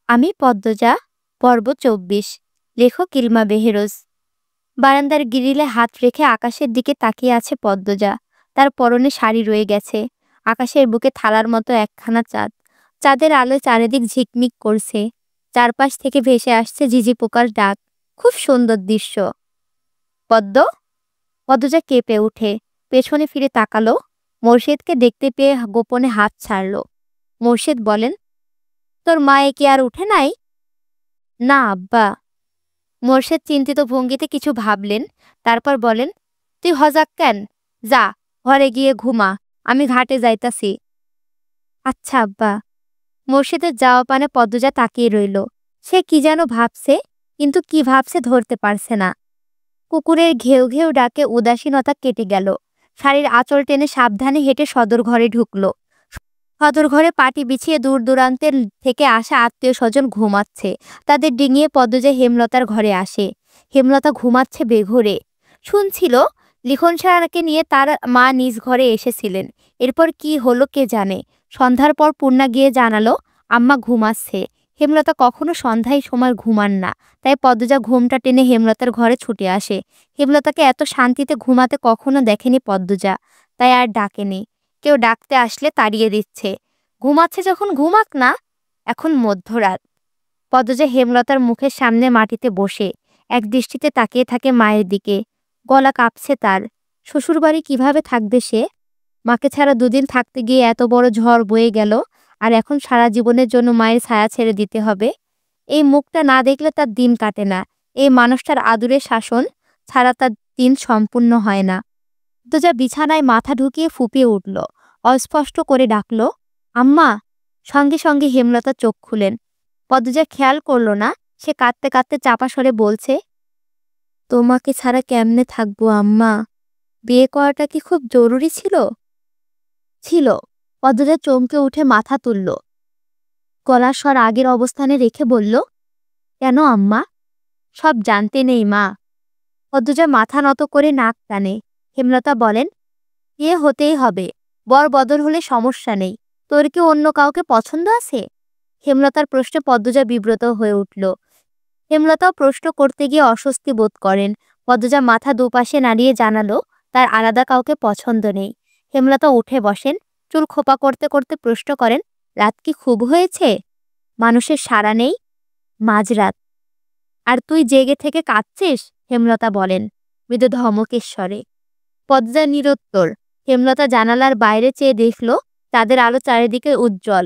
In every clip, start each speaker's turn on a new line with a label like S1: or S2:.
S1: আমি পদ্মজা, পর্ব ২৪। লেখক ইলমা বেহেরোজ। বারান্দার গ্রিলে হাত রেখে আকাশের দিকে তাকিয়ে আছে পদ্মজা। তার পরনে শাড়ি রয়ে গেছে। আকাশের বুকে থালার মতো একখানা চাঁদ। চাঁদের আলোয় চারিদিক ঝিকমিক করছে। চারপাশ থেকে ভেসে আসছে ঝিঝি পোকার ডাক। খুব সুন্দর দৃশ্য। পদ্ম? পদ্মজা কেঁপে উঠে পেছনে ফিরে তাকালো। মোর্শেদকে দেখতে পেয়ে গোপনে হাত ছাড়ল। মোর্শেদ বলেন, তোর মা কি আর উঠে নাই? না আব্বা। মোর্শেদ চিন্তিত ভঙ্গিতে কিছু ভাবলেন, তারপর বলেন, তুই হজাক কেন? যা, ঘরে গিয়ে ঘুমা, আমি ঘাটে যাইতাছি। আচ্ছা আব্বা। মোর্শেদের যাওয়া পানে পদ্মজা তাকিয়ে রইল। সে কি যেন ভাবছে, কিন্তু কি ভাবছে ধরতে পারছে না। কুকুরের ঘেউ ঘেউ ডাকে উদাসীনতা কেটে গেল। শাড়ির আঁচল টেনে সাবধানে হেঁটে সদর ঘরে ঢুকল। সদর ঘরে পাটি বিছিয়ে দূর দূরান্তের থেকে আসা আত্মীয় স্বজন ঘুমাচ্ছে। তাদের ডিঙিয়ে পদ্মজা হেমলতার ঘরে আসে। হেমলতা ঘুমাচ্ছে বেঘোরে। শুনছিল লিখন সারাকে নিয়ে তার মা নিজ ঘরে এসেছিলেন। এরপর কি হলো কে জানে। সন্ধ্যার পর পূর্ণা গিয়ে জানালো আম্মা ঘুমাচ্ছে। হেমলতা কখনো সন্ধ্যায় সময় ঘুমান না, তাই পদ্মজা ঘুমটা টেনে হেমলতার ঘরে ছুটে আসে। হেমলতাকে এত শান্তিতে ঘুমাতে কখনো দেখেনি পদ্মজা, তাই আর ডাকেনি। কেউ ডাকতে আসলে তাড়িয়ে দিচ্ছে। ঘুমাচ্ছে যখন ঘুমাক না। এখন মধ্যরাত। পদ্মজা হেমলতার মুখের সামনে মাটিতে বসে এক দৃষ্টিতে তাকিয়ে থাকে মায়ের দিকে। গলা কাঁপছে তার। শ্বশুরবাড়ি কিভাবে থাকবে সে? মাকে ছাড়া দুদিন থাকতে গিয়ে এত বড় ঝড় বয়ে গেল, আর এখন সারা জীবনের জন্য মায়ের ছায়া ছেড়ে দিতে হবে। এই মুখটা না দেখলে তার দিন কাটে না। এই মানুষটার আদুরে শাসন ছাড়া তার দিন সম্পূর্ণ হয় না। পদ্মজা বিছানায় মাথা ঢুকিয়ে ফুঁপিয়ে উঠল। অস্পষ্ট করে ডাকল, আম্মা। সঙ্গে সঙ্গে হেমলতা চোখ খুলেন। পদ্মজা খেয়াল করল না, সে কাঁদতে কাঁদতে চাপা স্বরে বলছে, তোমাকে ছাড়া কেমনে থাকবো আম্মা? বিয়ে করাটা কি খুব জরুরি ছিল? ছিল। পদ্মজা চমকে উঠে মাথা তুলল। গলার স্বর আগের অবস্থানে রেখে বলল, কেন আম্মা? সব জানতে নেই মা। পদ্মজা মাথা নত করে নাক টানে। হেমলতা বলেন, বিয়ে হতেই হবে। বর বদল হলে সমস্যা নেই। তোর কি অন্য কাউকে পছন্দ আছে? হেমলতার প্রশ্নে পদ্মজা বিব্রত হয়ে উঠল। হেমলতাও প্রশ্ন করতে গিয়ে অস্বস্তি বোধ করেন। পদ্মজা মাথা দুপাশে নাড়িয়ে জানালো তার আলাদা কাউকে পছন্দ নেই। হেমলতা উঠে বসেন, চুল খোপা করতে করতে প্রশ্ন করেন, রাত কি খুব হয়েছে? মানুষের সাড়া নেই। মাঝরাত। আর তুই জেগে থেকে কাঁদছিস? হেমলতা বলেন মৃদু ধমকের স্বরে। পদ্মজা নিরুত্তর। হেমলতা জানালার বাইরে চেয়ে দেখল চাঁদের আলো চারিদিকে উজ্জ্বল।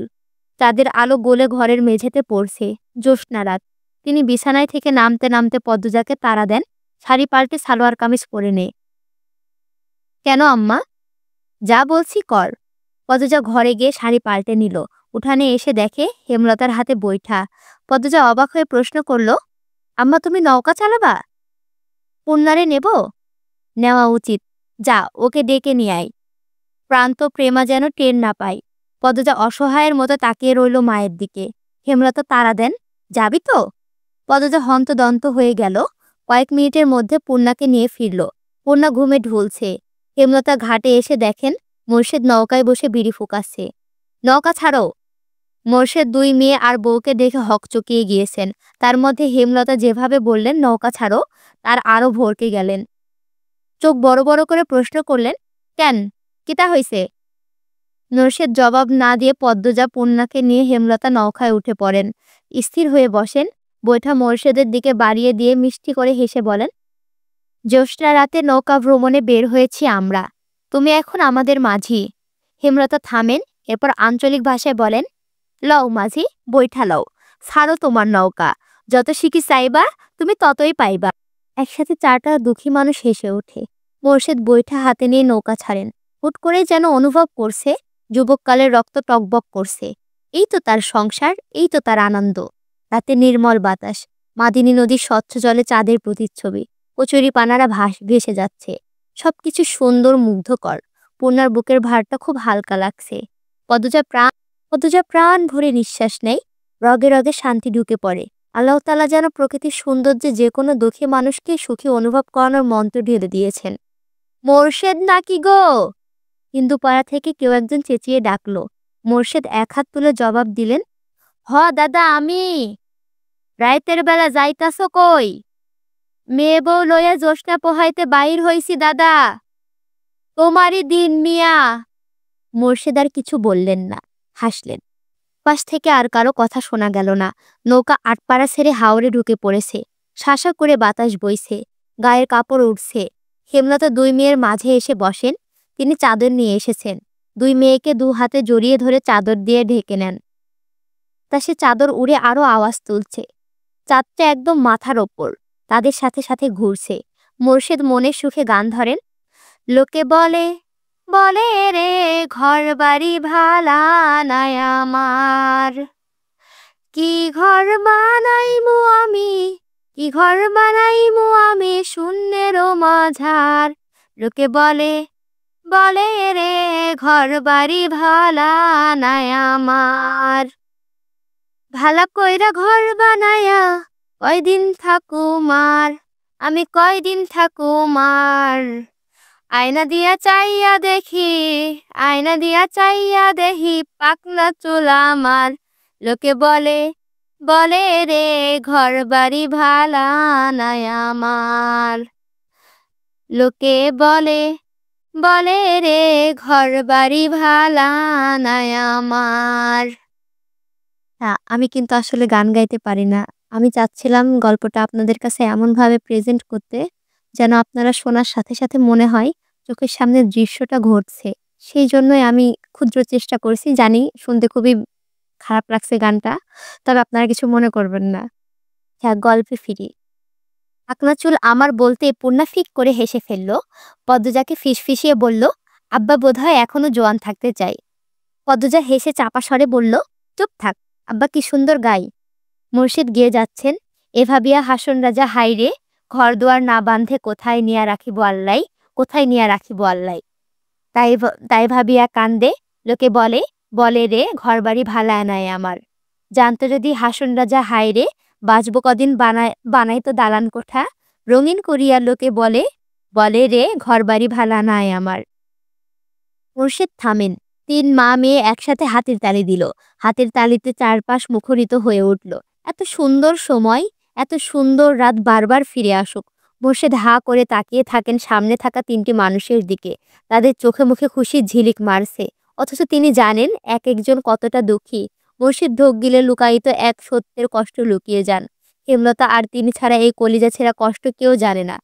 S1: চাঁদের আলো গলে ঘরের মেঝেতে পড়ছে। জ্যোৎস্না রাত। তিনি বিছানায় থেকে নামতে নামতে পদ্মজাকে তাড়া দেন, শাড়ি পাল্টে সালোয়ার কামিজ পরে নে। কেন আম্মা? যা বলছি কর। পদ্মজা ঘরে গিয়ে শাড়ি পাল্টে নিল। উঠানে এসে দেখে হেমলতার হাতে বৈঠা। পদ্মজা অবাক হয়ে প্রশ্ন করল, আম্মা তুমি নৌকা চালাবা? পূর্ণারে নেব? নেওয়া উচিত। যা, ওকে ডেকে নিয়ে আয়। প্রান্ত প্রেমা যেন টের না পায়। পদ্মজা অসহায়ের মতো তাকিয়ে রইল মায়ের দিকে। হেমলতা তাড়া দেন, যাবি তো? পদ্মজা হন্তদন্ত হয়ে গেল। কয়েক মিনিটের মধ্যে পূর্ণাকে নিয়ে ফিরল। পূর্ণা ঘুমে ঢুলছে। হেমলতা ঘাটে এসে দেখেন মোর্শেদ নৌকায় বসে বিড়ি ফুকাচ্ছে। নৌকা ছাড়ো। মোর্শেদ দুই মেয়ে আর বউকে দেখে হকচকিয়ে গিয়েছেন। তার মধ্যে হেমলতা যেভাবে বললেন নৌকা ছাড়ো, তার আরও ভড়কে গেলেন। চোখ বড় বড় করে প্রশ্ন করলেন, কেন, কিতা হইছে? মোর্শেদ জবাব না দিয়ে পদ্মজা পূর্ণাকে নিয়ে হেমলতা নৌকায় উঠে পড়েন। স্থির হয়ে বসেন। বৈঠা মোর্শেদের দিকে বাড়িয়ে দিয়ে মিষ্টি করে হেসে বলেন, জ্যোৎস্না রাতে নৌকা ভ্রমণে বের হয়েছি আমরা। তুমি এখন আমাদের মাঝি। হেমলতা থামেন, এরপর আঞ্চলিক ভাষায় বলেন, লও মাঝি, বৈঠা লও। ছাড়ো তোমার নৌকা। যত শিখি চাইবা তুমি ততই পাইবা। একসাথে চারটা দুঃখী মানুষ হেসে ওঠে। মোর্শেদ বৈঠা হাতে নিয়ে নৌকা ছাড়েন। হুট করেই যেন অনুভব করছে যুবককালের রক্ত টকবক করছে। এই তো তার সংসার, এই তো তার আনন্দ। রাতে নির্মল বাতাস, মাদিনী নদীর স্বচ্ছ জলে চাঁদের প্রতিচ্ছবি, কচুরি পানারা ভেসে যাচ্ছে। সবকিছু সুন্দর, মুগ্ধকর। পূর্ণার বুকের ভারটা খুব হালকা লাগছে। পদ্মজা প্রাণ ভরে নিঃশ্বাস নেয়। রগে রগে শান্তি ঢুকে পড়ে। আল্লাহ তাআলা যেন প্রকৃতির সৌন্দর্যে যে কোনো দুঃখী মানুষকে সুখী অনুভব করানোর মন্ত্র ঢেলে দিয়েছেন। মোর্শেদ নাকি গো? হিন্দু পাড়া থেকে কেউ একজন চেঁচিয়ে ডাকলো। মোর্শেদ এক হাত তুলে জবাব দিলেন, দাদা আমি। রাইতের বেলা যাইতাছ কই? মেয়ে বউ লইয়া জ্যোৎস্না পোহাইতে বাহির হইছি দাদা। তোমারই দিন মিয়া। মোর্শেদ আর কিছু বললেন না, হাসলেন। পাশ থেকে আর কারো কথা শোনা গেল না। নৌকা আটপাড়া ছেড়ে হাওরে ঢুকে পড়েছে। শাসা করে বাতাস বইছে, গায়ের কাপড় উঠছে। হেমলতা দুই মেয়ের মাঝে এসে বসেন। তিনি চাদর নিয়ে এসেছেন। দুই মেয়েকে দু হাতে জড়িয়ে ধরে চাদর দিয়ে ঢেকে নেন। তা সে চাদর উড়ে আরো আওয়াজ তুলছে। চাঁদটা একদম মাথার ওপর, তাদের সাথে সাথে ঘুরছে। মোর্শেদ মনের সুখে গান ধরেন। লোকে বলে, বলে রে ঘর বাড়ি ভালা নাই আমার। কি ঘর বানাইমু আমি, কি ঘর বানাইমু আমি শূন্যেরও মাঝার। লোকে বলে, বলে রে ঘর বাড়ি ভালা নাই আমার। ভালা কইরা ঘর বানায়া কয়দিন থাকুমার, আমি কয়দিন থাকুমার। আয়না দিয়া চাইয়া দেখি, আয়না দিয়া চাইয়া দেখি পাকনা চুল আমার। লোকে বলে, বলে রে ঘর বাড়ি ভালা নাই আমার। লোকে বলে, বলে রে ঘর বাড়ি ভালা নাই আমার। আমি কিন্তু আসলে গান গাইতে পারি না। আমি চাচ্ছিলাম গল্পটা আপনাদের কাছে এমনভাবে প্রেজেন্ট করতে, যেন আপনারা শোনার সাথে সাথে মনে হয় চোখের সামনে দৃশ্যটা ঘটছে। সেই জন্যই আমি ক্ষুদ্র চেষ্টা করেছি। জানি শুনতে খুবই খারাপ লাগছে গানটা। তবে আপনারা কিছু মনে করবেন না। গল্পে ফিরি। পাকনা চুল আমার বলতে পূর্ণা ফিক করে হেসে ফেলল। পদ্মজাকে ফিসফিসিয়ে বলল, আব্বা বোধহয় এখনো জোয়ান থাকতে চাই। পদ্মজা হেসে চাপা স্বরে বলল, চুপ থাক, আব্বা কি সুন্দর গাই। মুর্শিদ গেয়ে যাচ্ছেন, এ ভাবিয়া হাসন রাজা হাইরে, ঘর দুয়ার না বাঁধে কোথায় নিয়া রাখিব আল্লাই, কোথায় নিয়া রাখিব আল্লাই। তাই ভাবিয়া কান্দে, লোকে বলে, বলে রে ঘর বাড়ি ভালা নাই আমার। জানতো যদি হাসন রাজা হাইরে, বাঁচব কদিন বানাই তো দালান কোঠা, রঙিন করিয়া লোকে বলে, বলে রে ঘর বাড়ি ভালা নাই আমার। মুর্শিদ থামেন। তিন মা মেয়ে একসাথে হাতের তালি দিল। হাতের তালিতে চারপাশ মুখরিত হয়ে উঠল। এত সুন্দর সময়, এত সুন্দর রাত বারবার ফিরে আসুক। মুর্শিদ হা করে তাকিয়ে থাকেন সামনে থাকা তিনটি মানুষের দিকে। তাদের চোখে মুখে খুশির ঝিলিক মারছে, অথচ তিনি জানেন এক একজন কতটা দুঃখী। মুর্শিদ ঢোক গিলে লুকায়িত এক সত্যের কষ্ট লুকিয়ে যান। হেমলতা আর তিনি ছাড়া এই কলিজা ছেঁড়া কষ্ট কেউ জানে না।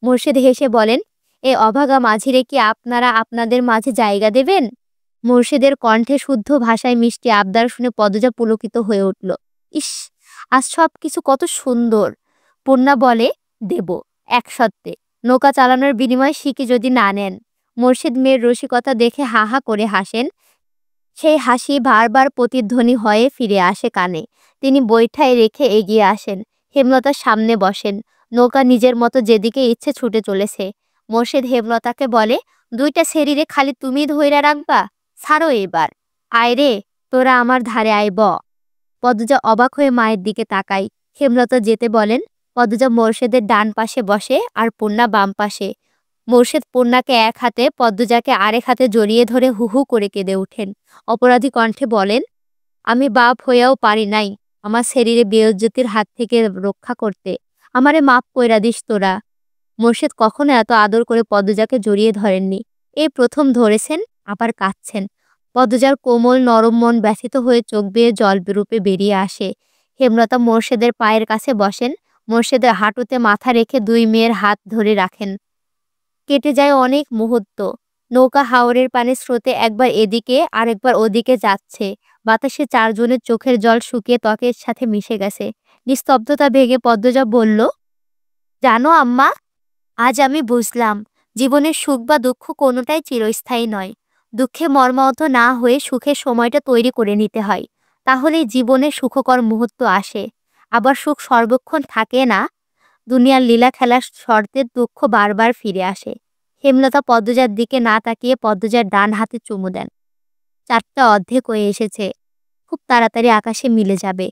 S1: মুর্শিদ হেসে বলেন, এ অভাগা মাঝিরে কি আপনারা আপনাদের মাঝে জায়গা দেবেন? মুর্শিদের কণ্ঠে শুদ্ধ ভাষায় মিষ্টি আবদার শুনে পদজা পুলকিত হয়ে উঠল। ইস, আজ সব কিছু কত সুন্দর। পূর্ণা বলে, দেব, এক সত্ত্বে, নৌকা চালানোর বিনিময়ে শিখে যদি না নেন। মুর্শিদ মেয়ের রসিকতা দেখে হা হা করে হাসেন। সেই হাসি বারবার প্রতিধ্বনি হয়ে ফিরে আসে কানে। তিনি বৈঠায় রেখে এগিয়ে আসেন, হেমলতার সামনে বসেন। নৌকা নিজের মতো যেদিকে ইচ্ছে ছুটে চলেছে। মুর্শিদ হেমলতাকে বলে, দুইটা শরীরে খালি তুমি ধইরা রাখবা, ছাড়ো এবার। আয় রে, তোরা আমার ধারে আয় ব। পদ্মজা অবাক হয়ে মায়ের দিকে তাকাই। হেমলতা যেতে বলেন। পদ্মজা মোর্শেদের ডান পাশে বসে আর পূর্ণা বাম পাশে। মোর্শেদ পূর্ণাকে এক হাতে, পদ্মজাকে আরেক হাতে জড়িয়ে ধরে হু হু করে কেঁদে ওঠেন। অপরাধী কণ্ঠে বলেন, আমি বাপ হইয়াও পারি নাই আমার শরীরে বেইজ্জতির হাত থেকে রক্ষা করতে। আমারে মাপ কইরা দিস তোরা। মোর্শেদ কখনো এত আদর করে পদ্মজাকে জড়িয়ে ধরেননি। এই প্রথম ধরেছেন, আবার কাঁদছেন। পদ্মজার কোমল নরম মন ব্যথিত হয়ে চোখ বেয়ে জল রূপে বেরিয়ে আসে। হেমলতা মোর্শেদের পায়ের কাছে বসেন। মোর্শেদের হাঁটুতে মাথা রেখে দুই মেয়ের হাত ধরে রাখেন। কেটে যায় অনেক মুহূর্ত। নৌকা হাওরের পানির স্রোতে একবার এদিকে আরেকবার ওদিকে যাচ্ছে। বাতাসে চারজনের চোখের জল শুকিয়ে ত্বকের সাথে মিশে গেছে। নিস্তব্ধতা ভেঙে পদ্মজা বলল, জানো আম্মা, আজ আমি বুঝলাম জীবনের সুখ বা দুঃখ কোনোটাই চিরস্থায়ী নয়। দুঃখে মর্মাহত না হয়ে সুখের সময়টা তৈরি করে নিতে হয়। তাহলেই জীবনে সুখকর মুহূর্ত আসে। আবার সুখ সর্বক্ষণ থাকে না। দুনিয়ার লীলা খেলার শর্তে দুঃখ বারবার ফিরে আসে। হেমলতা পদ্মজার দিকে না তাকিয়ে পদ্মজার ডান হাতে চুমু দেন। চারটা অর্ধেক হয়ে এসেছে, খুব তাড়াতাড়ি আকাশে মিলে যাবে।